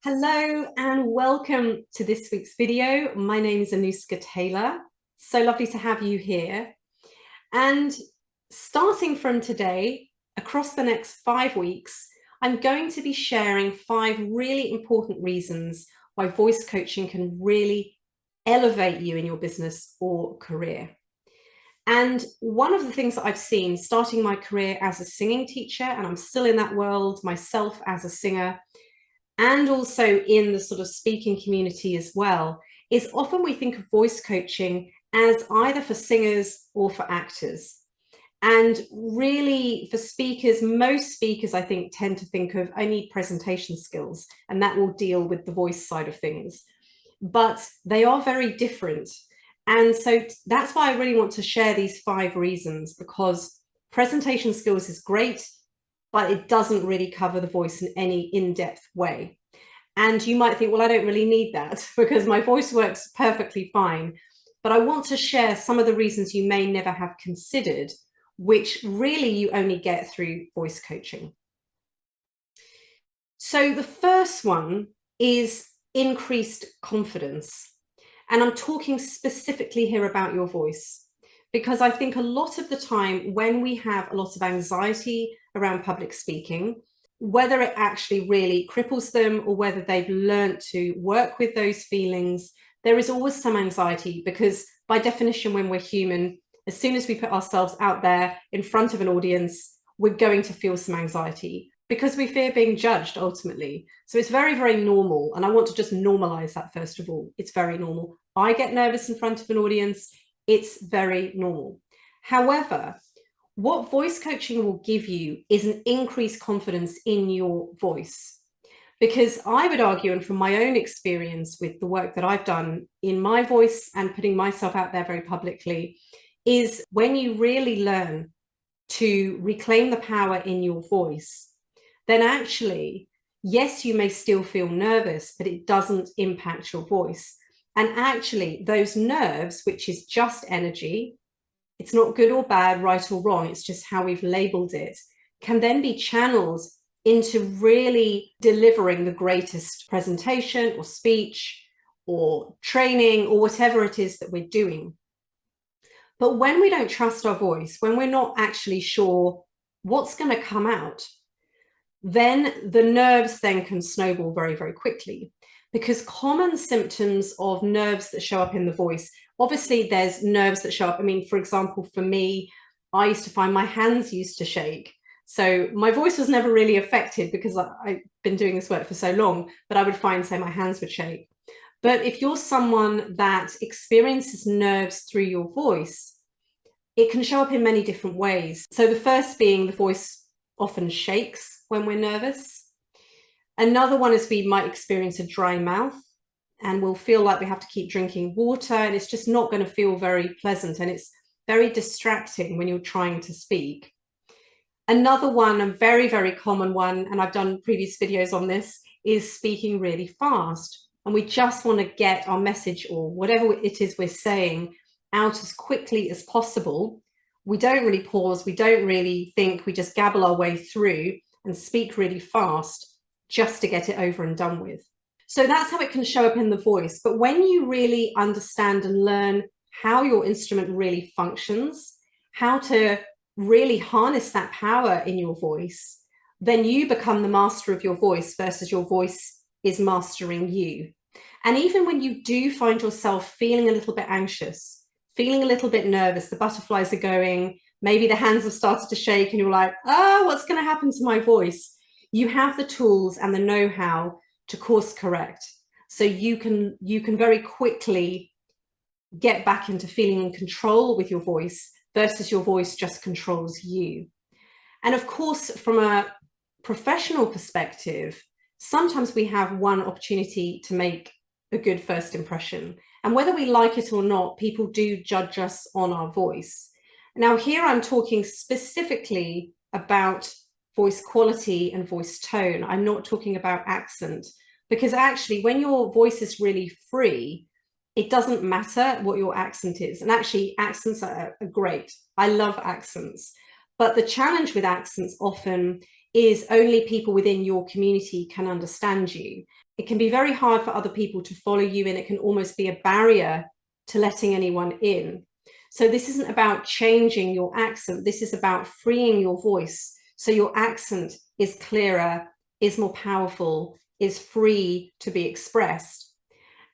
Hello and welcome to this week's video. My name is Anuska Taylor. So lovely to have you here. And starting from today, across the next 5 weeks, I'm going to be sharing 5 really important reasons why voice coaching can really elevate you in your business or career. And one of the things that I've seen starting my career as a singing teacher, and I'm still in that world myself as a singer, and also in the sort of speaking community as well, is often we think of voice coaching as either for singers or for actors. And really for speakers, most speakers I think tend to think of, I need presentation skills, and that will deal with the voice side of things. But they are very different. And so that's why I really want to share these 5 reasons, because presentation skills is great, but it doesn't really cover the voice in any in-depth way. And you might think, well, I don't really need that because my voice works perfectly fine. But I want to share some of the reasons you may never have considered, which really you only get through voice coaching. So the first one is increased confidence. And I'm talking specifically here about your voice, because I think a lot of the time when we have a lot of anxiety around public speaking, whether it actually really cripples them or whether they've learned to work with those feelings, there is always some anxiety, because by definition, when we're human, as soon as we put ourselves out there in front of an audience, we're going to feel some anxiety because we fear being judged ultimately. So it's very, very normal. And I want to just normalize that first of all. It's very normal. I get nervous in front of an audience. It's very normal. However, what voice coaching will give you is an increased confidence in your voice. Because I would argue, and from my own experience with the work that I've done in my voice and putting myself out there very publicly, is when you really learn to reclaim the power in your voice, then actually, yes, you may still feel nervous, but it doesn't impact your voice. And actually, those nerves, which is just energy, it's not good or bad, right or wrong, it's just how we've labeled it, can then be channeled into really delivering the greatest presentation or speech or training or whatever it is that we're doing. But when we don't trust our voice, when we're not actually sure what's going to come out, then the nerves then can snowball very, very quickly. Because common symptoms of nerves that show up in the voice, obviously there's nerves that show up. I mean, for example, for me, I used to find my hands used to shake. So my voice was never really affected because I've been doing this work for so long, but I would find, say, my hands would shake. But if you're someone that experiences nerves through your voice, it can show up in many different ways. So the first being the voice often shakes when we're nervous. Another one is we might experience a dry mouth and we'll feel like we have to keep drinking water, and it's just not going to feel very pleasant, and it's very distracting when you're trying to speak. Another one, a very, very common one, and I've done previous videos on this, is speaking really fast. And we just want to get our message or whatever it is we're saying out as quickly as possible. We don't really pause, we don't really think, we just gabble our way through and speak really fast just to get it over and done with. So that's how it can show up in the voice. But when you really understand and learn how your instrument really functions, how to really harness that power in your voice, then you become the master of your voice versus your voice is mastering you. And even when you do find yourself feeling a little bit anxious, feeling a little bit nervous, the butterflies are going, maybe the hands have started to shake and you're like, oh, what's going to happen to my voice? You have the tools and the know-how to course correct. So you can very quickly get back into feeling in control with your voice versus your voice just controls you. And of course, from a professional perspective, sometimes we have one opportunity to make a good first impression. And whether we like it or not, people do judge us on our voice. Now, here I'm talking specifically about voice quality and voice tone. I'm not talking about accent, because actually when your voice is really free, it doesn't matter what your accent is. And actually accents are great. I love accents. But the challenge with accents often is only people within your community can understand you. It can be very hard for other people to follow you, and it can almost be a barrier to letting anyone in. So this isn't about changing your accent. This is about freeing your voice so your accent is clearer, is more powerful, is free to be expressed.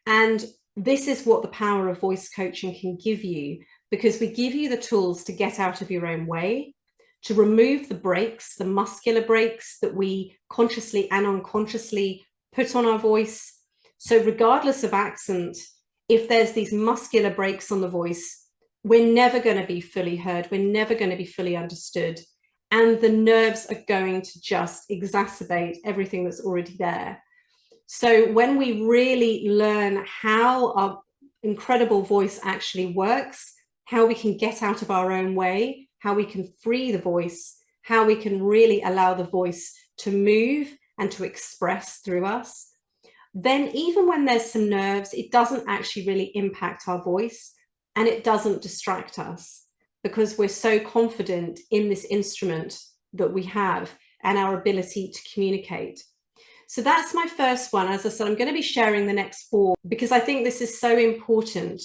And this is what the power of voice coaching can give you, because we give you the tools to get out of your own way, to remove the brakes, the muscular brakes that we consciously and unconsciously put on our voice. So regardless of accent, if there's these muscular brakes on the voice, we're never going to be fully heard. We're never going to be fully understood. And the nerves are going to just exacerbate everything that's already there. So when we really learn how our incredible voice actually works, how we can get out of our own way, how we can free the voice, how we can really allow the voice to move and to express through us, then even when there's some nerves, it doesn't actually really impact our voice, and it doesn't distract us, because we're so confident in this instrument that we have and our ability to communicate. So that's my first one. As I said, I'm going to be sharing the next 4 because I think this is so important,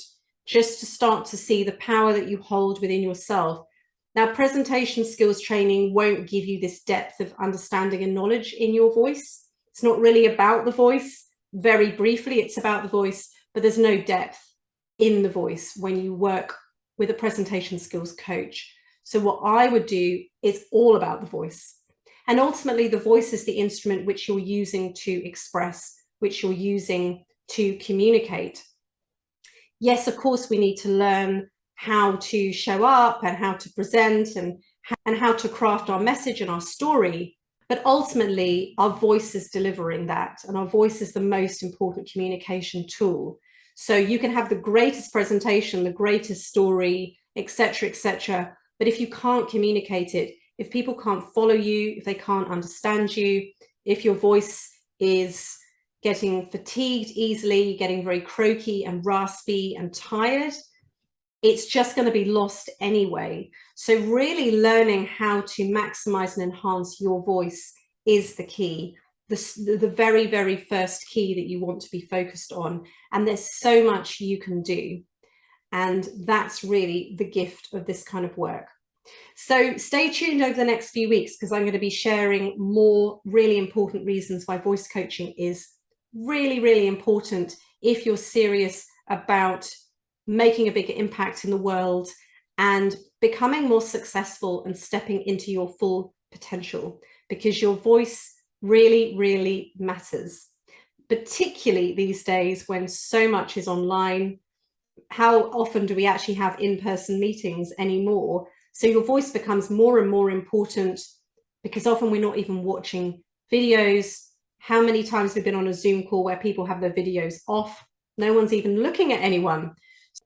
just to start to see the power that you hold within yourself. Now, presentation skills training won't give you this depth of understanding and knowledge in your voice. It's not really about the voice. Very briefly, it's about the voice, but there's no depth in the voice when you work with a presentation skills coach. So what I would do is all about the voice. And ultimately, the voice is the instrument which you're using to express, which you're using to communicate. Yes, of course, we need to learn how to show up and how to present and how to craft our message and our story. But ultimately, our voice is delivering that, and our voice is the most important communication tool. So you can have the greatest presentation, the greatest story, etc., but if you can't communicate it, if people can't follow you, if they can't understand you, if your voice is getting fatigued easily, getting very croaky and raspy and tired, it's just going to be lost anyway. So really learning how to maximize and enhance your voice is the key, the very, very first key that you want to be focused on. And there's so much you can do. And that's really the gift of this kind of work. So stay tuned over the next few weeks, because I'm going to be sharing more really important reasons why voice coaching is really, really important if you're serious about making a bigger impact in the world and becoming more successful and stepping into your full potential, because your voice really, really matters, particularly these days when so much is online. How often do we actually have in-person meetings anymore? So your voice becomes more and more important, because often we're not even watching videos. How many times we've been on a Zoom call where people have their videos off? No one's even looking at anyone.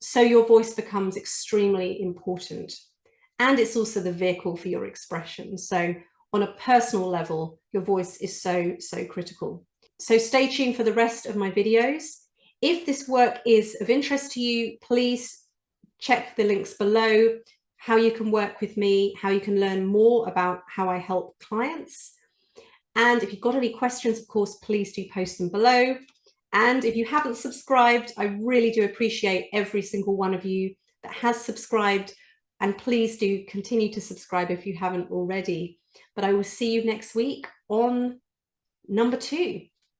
So your voice becomes extremely important. And it's also the vehicle for your expression. So on a personal level, your voice is so, so critical. So stay tuned for the rest of my videos. If this work is of interest to you, please check the links below, how you can work with me, how you can learn more about how I help clients. And if you've got any questions, of course, please do post them below. And if you haven't subscribed, I really do appreciate every single one of you that has subscribed. And please do continue to subscribe if you haven't already. But I will see you next week on number 2.